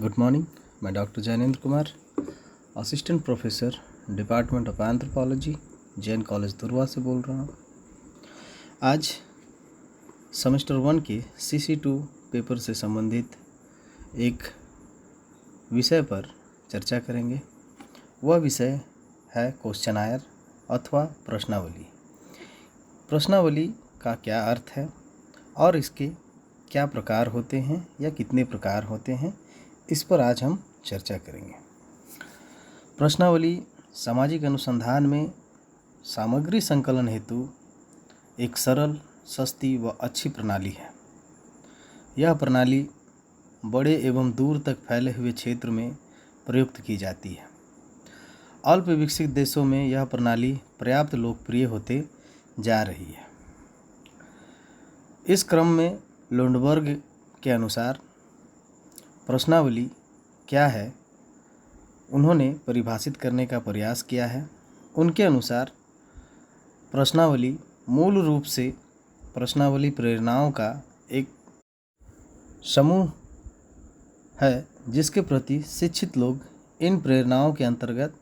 Good morning. मैं doctor Jainendra Kumar, assistant professor department of anthropology, Jain college दुर्वा से बोल रहा हूँ। आज सेमेस्टर 1 के CC2 पेपर से संबंधित एक विषय पर चर्चा करेंगे। वह विषय है क्वेश्चनायर अथवा प्रश्नावली। प्रश्नावली का क्या अर्थ है और इसके क्या प्रकार होते हैं या कितने प्रकार होते हैं, इस पर आज हम चर्चा करेंगे। प्रश्नावली सामाजिक अनुसंधान में सामग्री संकलन हेतु एक सरल, सस्ती व अच्छी प्रणाली है। यह प्रणाली बड़े एवं दूर तक फैले हुए क्षेत्र में प्रयुक्त की जाती है। अल्प विकसित देशों में यह प्रणाली पर्याप्त लोकप्रिय होते जा रही है। इस क्रम में लुंडबर्ग के अनुसार प्रश्नावली क्या है, उन्होंने परिभाषित करने का प्रयास किया है। उनके अनुसार प्रश्नावली मूल रूप से प्रश्नावली प्रेरणाओं का एक समूह है जिसके प्रति शिक्षित लोग इन प्रेरणाओं के अंतर्गत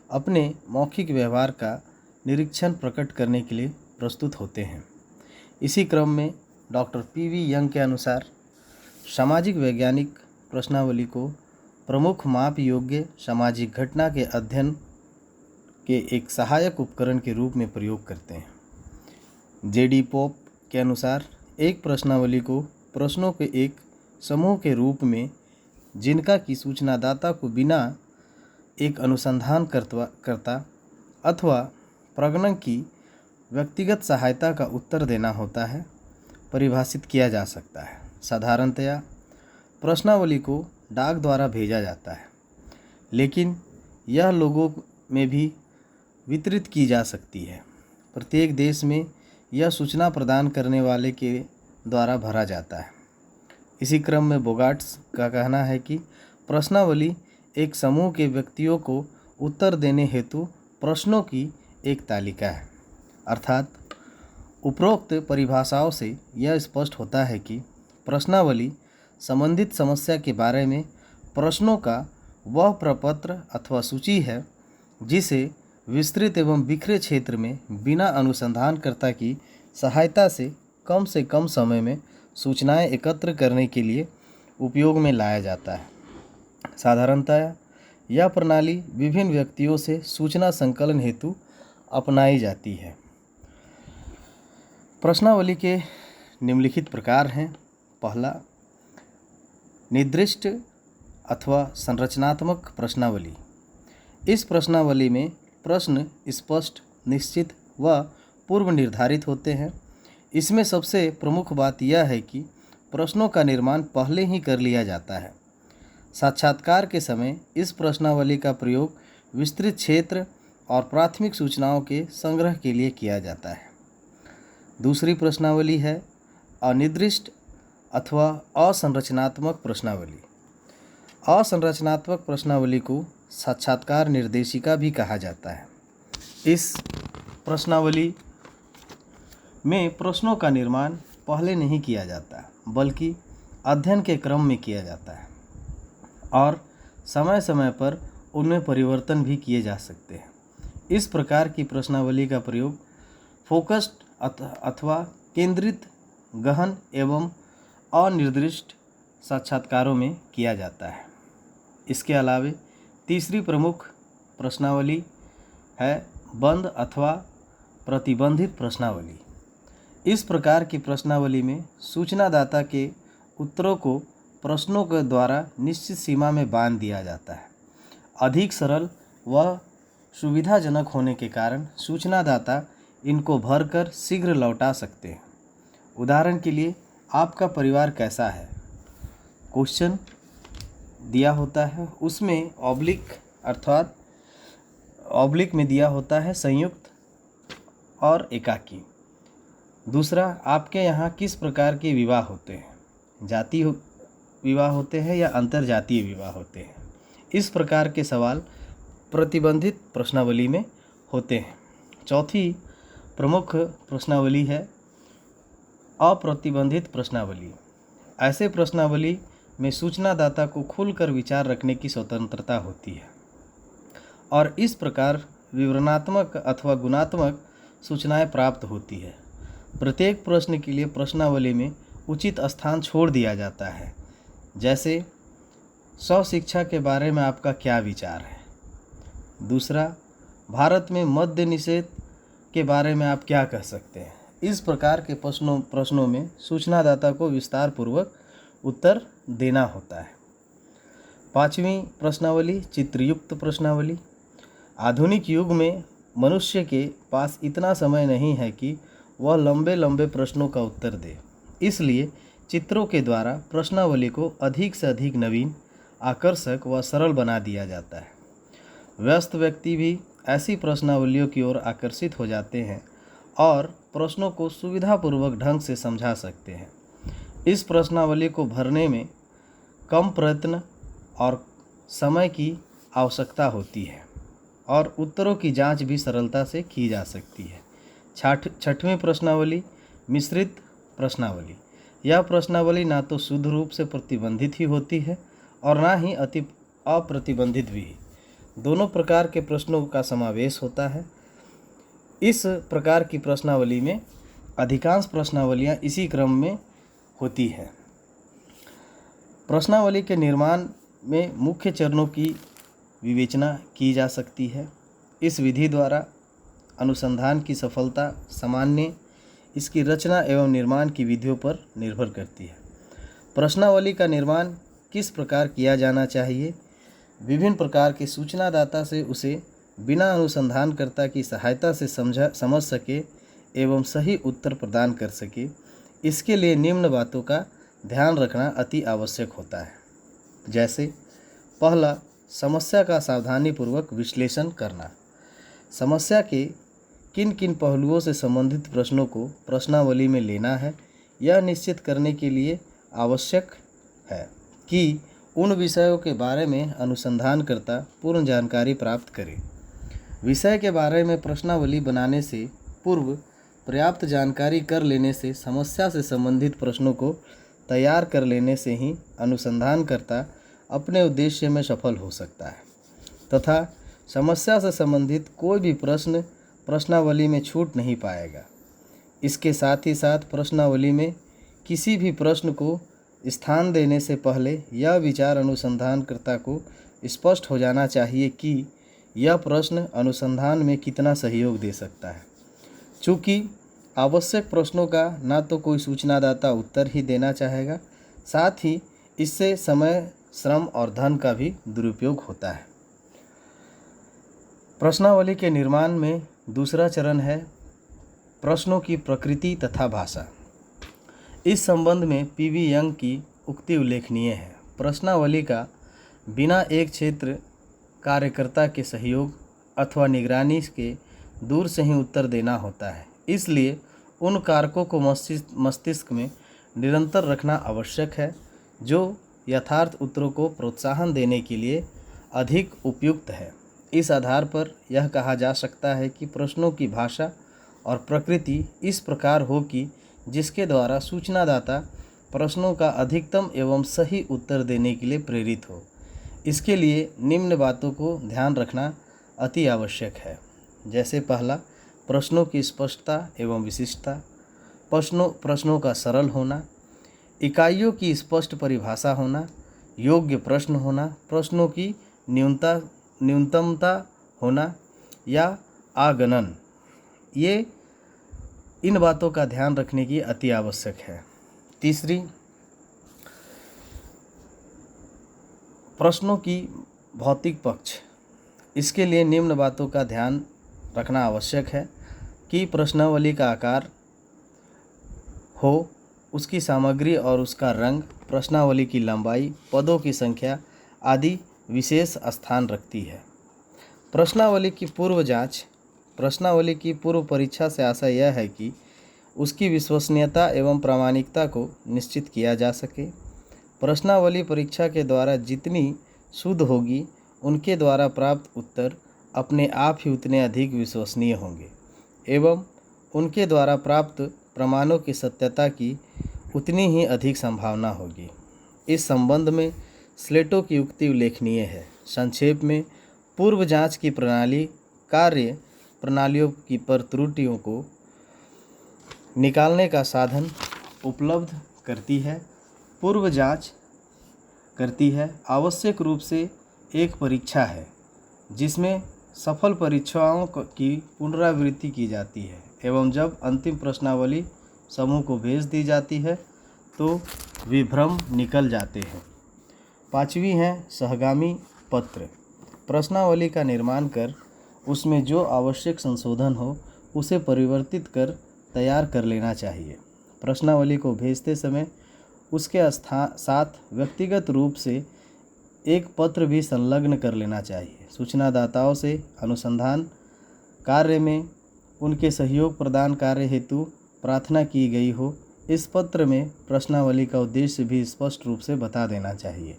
अपने मौखिक व्यवहार का निरीक्षण प्रकट करने के लिए प्रस्तुत होते हैं। इसी क्रम में डॉक्टर PV यंग के अनुसार सामाजिक वैज्ञानिक प्रश्नावली को प्रमुख माप योग्य सामाजिक घटना के अध्ययन के एक सहायक उपकरण के रूप में प्रयोग करते हैं। JD पोप के अनुसार एक प्रश्नावली को प्रश्नों के एक समूह के रूप में जिनका की सूचनादाता को बिना एक अनुसंधान करता अथवा प्रगणक की व्यक्तिगत सहायता का उत्तर देना होता है, परिभाषित किया जा सकता है। साधारणतया प्रश्नावली को डाक द्वारा भेजा जाता है, लेकिन यह लोगों में भी वितरित की जा सकती है। प्रत्येक देश में यह सूचना प्रदान करने वाले के द्वारा भरा जाता है। इसी क्रम में बोगाट्स का कहना है कि प्रश्नावली एक समूह के व्यक्तियों को उत्तर देने हेतु प्रश्नों की एक तालिका है। अर्थात उपरोक्त परिभाषाओं से यह स्पष्ट होता है कि प्रश्नावली संबंधित समस्या के बारे में प्रश्नों का वह प्रपत्र अथवा सूची है जिसे विस्तृत एवं बिखरे क्षेत्र में बिना अनुसंधानकर्ता की सहायता से कम समय में सूचनाएं एकत्र करने के लिए उपयोग में लाया जाता है। साधारणतः यह प्रणाली विभिन्न व्यक्तियों से सूचना संकलन हेतु अपनाई जाती है। प्रश्नावली के निम्नलिखित प्रकार हैं। पहला, निर्दिष्ट अथवा संरचनात्मक प्रश्नावली। इस प्रश्नावली में प्रश्न स्पष्ट, निश्चित व पूर्व निर्धारित होते हैं। इसमें सबसे प्रमुख बात यह है कि प्रश्नों का निर्माण पहले ही कर लिया जाता है। साक्षात्कार के समय इस प्रश्नावली का प्रयोग विस्तृत क्षेत्र और प्राथमिक सूचनाओं के संग्रह के लिए किया जाता है। दूसरी प्रश्नावली है अनिर्दिष्ट अथवा असंरचनात्मक प्रश्नावली। असंरचनात्मक प्रश्नावली को साक्षात्कार निर्देशिका भी कहा जाता है। इस प्रश्नावली में प्रश्नों का निर्माण पहले नहीं किया जाता, बल्कि अध्ययन के क्रम में किया जाता है और समय समय पर उनमें परिवर्तन भी किए जा सकते हैं। इस प्रकार की प्रश्नावली का प्रयोग फोकस्ड अथवा केंद्रित, गहन एवं अनिर्दिष्ट साक्षात्कारों में किया जाता है। इसके अलावे तीसरी प्रमुख प्रश्नावली है बंद अथवा प्रतिबंधित प्रश्नावली। इस प्रकार की प्रश्नावली में सूचनादाता के उत्तरों को प्रश्नों के द्वारा निश्चित सीमा में बांध दिया जाता है। अधिक सरल व सुविधाजनक होने के कारण सूचनादाता इनको भरकर शीघ्र लौटा सकते हैं। उदाहरण के लिए, आपका परिवार कैसा है? क्वेश्चन दिया होता है, उसमें ऑब्लिक में दिया होता है संयुक्त और एकाकी। दूसरा, आपके यहाँ किस प्रकार के विवाह होते हैं? जातीय विवाह होते हैं या अंतर्जातीय विवाह होते हैं? इस प्रकार के सवाल प्रतिबंधित प्रश्नावली में होते हैं। चौथी प्रमुख प्रश्नावली है अप्रतिबंधित प्रश्नावली। ऐसे प्रश्नावली में सूचनादाता को खुलकर विचार रखने की स्वतंत्रता होती है और इस प्रकार विवरणात्मक अथवा गुणात्मक सूचनाएं प्राप्त होती है। प्रत्येक प्रश्न के लिए प्रश्नावली में उचित स्थान छोड़ दिया जाता है, जैसे स्वशिक्षा के बारे में आपका क्या विचार है। दूसरा, भारत में मद्य निषेध के बारे में आप क्या कह सकते हैं। इस प्रकार के प्रश्नों में सूचनादाता को विस्तार पूर्वक उत्तर देना होता है। पांचवी प्रश्नावली, चित्रयुक्त प्रश्नावली। आधुनिक युग में मनुष्य के पास इतना समय नहीं है कि वह लंबे लंबे प्रश्नों का उत्तर दे, इसलिए चित्रों के द्वारा प्रश्नावली को अधिक से अधिक नवीन, आकर्षक व सरल बना दिया जाता है। व्यस्त व्यक्ति भी ऐसी प्रश्नावलियों की ओर आकर्षित हो जाते हैं और प्रश्नों को सुविधापूर्वक ढंग से समझा सकते हैं। इस प्रश्नावली को भरने में कम प्रयत्न और समय की आवश्यकता होती है और उत्तरों की जांच भी सरलता से की जा सकती है। छठवीं प्रश्नावली, मिश्रित प्रश्नावली। यह प्रश्नावली ना तो शुद्ध रूप से प्रतिबंधित ही होती है और ना ही अति अप्रतिबंधित भी। दोनों प्रकार के प्रश्नों का समावेश होता है। इस प्रकार की प्रश्नावली में अधिकांश प्रश्नावलियाँ इसी क्रम में होती है। प्रश्नावली के निर्माण में मुख्य चरणों की विवेचना की जा सकती है। इस विधि द्वारा अनुसंधान की सफलता सामान्य इसकी रचना एवं निर्माण की विधियों पर निर्भर करती है। प्रश्नावली का निर्माण किस प्रकार किया जाना चाहिए। विभिन्न प्रकार के सूचनादाता से उसे बिना अनुसंधानकर्ता की सहायता से समझ सके एवं सही उत्तर प्रदान कर सके, इसके लिए निम्न बातों का ध्यान रखना अति आवश्यक होता है। जैसे पहला, समस्या का सावधानीपूर्वक विश्लेषण करना। समस्या के किन किन पहलुओं से संबंधित प्रश्नों को प्रश्नावली में लेना है, यह निश्चित करने के लिए आवश्यक है कि उन विषयों के बारे में अनुसंधानकर्ता पूर्ण जानकारी प्राप्त करे। विषय के बारे में प्रश्नावली बनाने से पूर्व पर्याप्त जानकारी कर लेने से, समस्या से संबंधित प्रश्नों को तैयार कर लेने से ही अनुसंधानकर्ता अपने उद्देश्य में सफल हो सकता है तथा समस्या से संबंधित कोई भी प्रश्न प्रश्नावली में छूट नहीं पाएगा। इसके साथ ही साथ प्रश्नावली में किसी भी प्रश्न को स्थान देने से पहले यह विचार अनुसंधानकर्ता को स्पष्ट हो जाना चाहिए कि यह प्रश्न अनुसंधान में कितना सहयोग दे सकता है। चूँकि आवश्यक प्रश्नों का ना तो कोई सूचनादाता उत्तर ही देना चाहेगा, साथ ही इससे समय, श्रम और धन का भी दुरुपयोग होता है। प्रश्नावली के निर्माण में दूसरा चरण है प्रश्नों की प्रकृति तथा भाषा। इस संबंध में पीवी यंग की उक्ति उल्लेखनीय है। प्रश्नावली का बिना एक क्षेत्र कार्यकर्ता के सहयोग अथवा निगरानी के दूर से ही उत्तर देना होता है। इसलिए उन कारकों को मस्तिष्क में निरंतर रखना आवश्यक है जो यथार्थ उत्तरों को प्रोत्साहन देने के लिए अधिक उपयुक्त है। इस आधार पर यह कहा जा सकता है कि प्रश्नों की भाषा और प्रकृति इस प्रकार हो कि जिसके द्वारा सूचनादाता प्रश्नों का अधिकतम एवं सही उत्तर देने के लिए प्रेरित हो। इसके लिए निम्न बातों को ध्यान रखना अति आवश्यक है। जैसे पहला, प्रश्नों की स्पष्टता एवं विशिष्टता। प्रश्नों का सरल होना, इकाइयों की स्पष्ट परिभाषा होना, योग्य प्रश्न होना, प्रश्नों की न्यूनतमता होना या आगणन, ये इन बातों का ध्यान रखने की अति आवश्यक है। तीसरी, प्रश्नों की भौतिक पक्ष। इसके लिए निम्न बातों का ध्यान रखना आवश्यक है कि प्रश्नावली का आकार हो, उसकी सामग्री और उसका रंग, प्रश्नावली की लंबाई, पदों की संख्या आदि विशेष स्थान रखती है। प्रश्नावली की पूर्व जांच। प्रश्नावली की पूर्व परीक्षा से आशय यह है कि उसकी विश्वसनीयता एवं प्रामाणिकता को निश्चित किया जा सके। प्रश्नावली परीक्षा के द्वारा जितनी शुद्ध होगी, उनके द्वारा प्राप्त उत्तर अपने आप ही उतने अधिक विश्वसनीय होंगे एवं उनके द्वारा प्राप्त प्रमाणों की सत्यता की उतनी ही अधिक संभावना होगी। इस संबंध में स्लेटो की उक्ति उल्लेखनीय है। संक्षेप में, पूर्व जांच की प्रणाली कार्य प्रणालियों की पर त्रुटियों को निकालने का साधन उपलब्ध करती है। पूर्व जांच करती है आवश्यक रूप से एक परीक्षा है जिसमें सफल परीक्षाओं की पुनरावृत्ति की जाती है एवं जब अंतिम प्रश्नावली समूह को भेज दी जाती है तो विभ्रम निकल जाते हैं। पांचवी है सहगामी पत्र। प्रश्नावली का निर्माण कर उसमें जो आवश्यक संशोधन हो उसे परिवर्तित कर तैयार कर लेना चाहिए। प्रश्नावली को भेजते समय उसके साथ व्यक्तिगत रूप से एक पत्र भी संलग्न कर लेना चाहिए। सूचनादाताओं से अनुसंधान कार्य में उनके सहयोग प्रदान कार्य हेतु प्रार्थना की गई हो। इस पत्र में प्रश्नावली का उद्देश्य भी स्पष्ट रूप से बता देना चाहिए।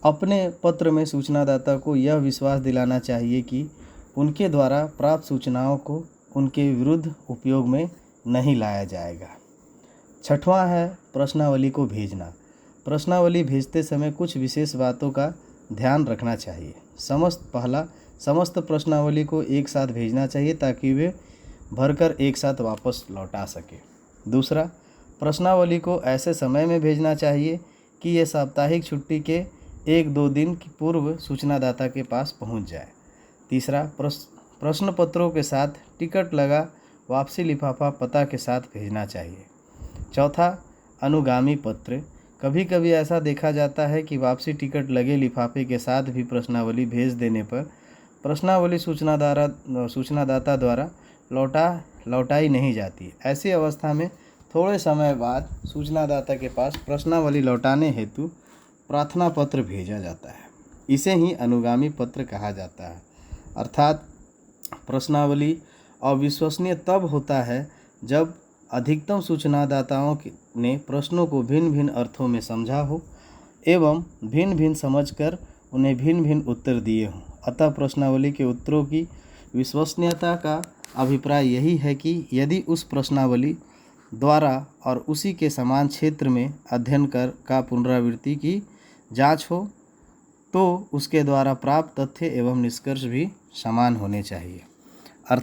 अपने पत्र में सूचनादाता को यह विश्वास दिलाना चाहिए कि उनके द्वारा प्राप्त सूचनाओं को उनके विरुद्ध उपयोग में नहीं लाया जाएगा। छठवां है प्रश्नावली को भेजना। प्रश्नावली भेजते समय कुछ विशेष बातों का ध्यान रखना चाहिए। समस्त प्रश्नावली को एक साथ भेजना चाहिए ताकि वे भरकर एक साथ वापस लौटा सके। दूसरा, प्रश्नावली को ऐसे समय में भेजना चाहिए कि यह साप्ताहिक छुट्टी के 1-2 दिन की पूर्व सूचनादाता के पास पहुंच जाए। तीसरा, प्रश्न पत्रों के साथ टिकट लगा वापसी लिफाफा पता के साथ भेजना चाहिए। चौथा, अनुगामी पत्र। कभी कभी ऐसा देखा जाता है कि वापसी टिकट लगे लिफाफे के साथ भी प्रश्नावली भेज देने पर प्रश्नावली सूचनादाता द्वारा लौटाई नहीं जाती। ऐसी अवस्था में थोड़े समय बाद सूचनादाता के पास प्रश्नावली लौटाने हेतु प्रार्थना पत्र भेजा जाता है। इसे ही अनुगामी पत्र कहा जाता है। अर्थात प्रश्नावली अविश्वसनीय तब होता है जब अधिकतम सूचनादाताओं ने प्रश्नों को भिन्न भिन्न अर्थों में समझा हो एवं भिन्न भिन्न समझकर उन्हें भिन्न भिन्न उत्तर दिए हों। अतः प्रश्नावली के उत्तरों की विश्वसनीयता का अभिप्राय यही है कि यदि उस प्रश्नावली द्वारा और उसी के समान क्षेत्र में अध्ययन का पुनरावृत्ति की जांच हो तो उसके द्वारा प्राप्त तथ्य एवं निष्कर्ष भी समान होने चाहिए।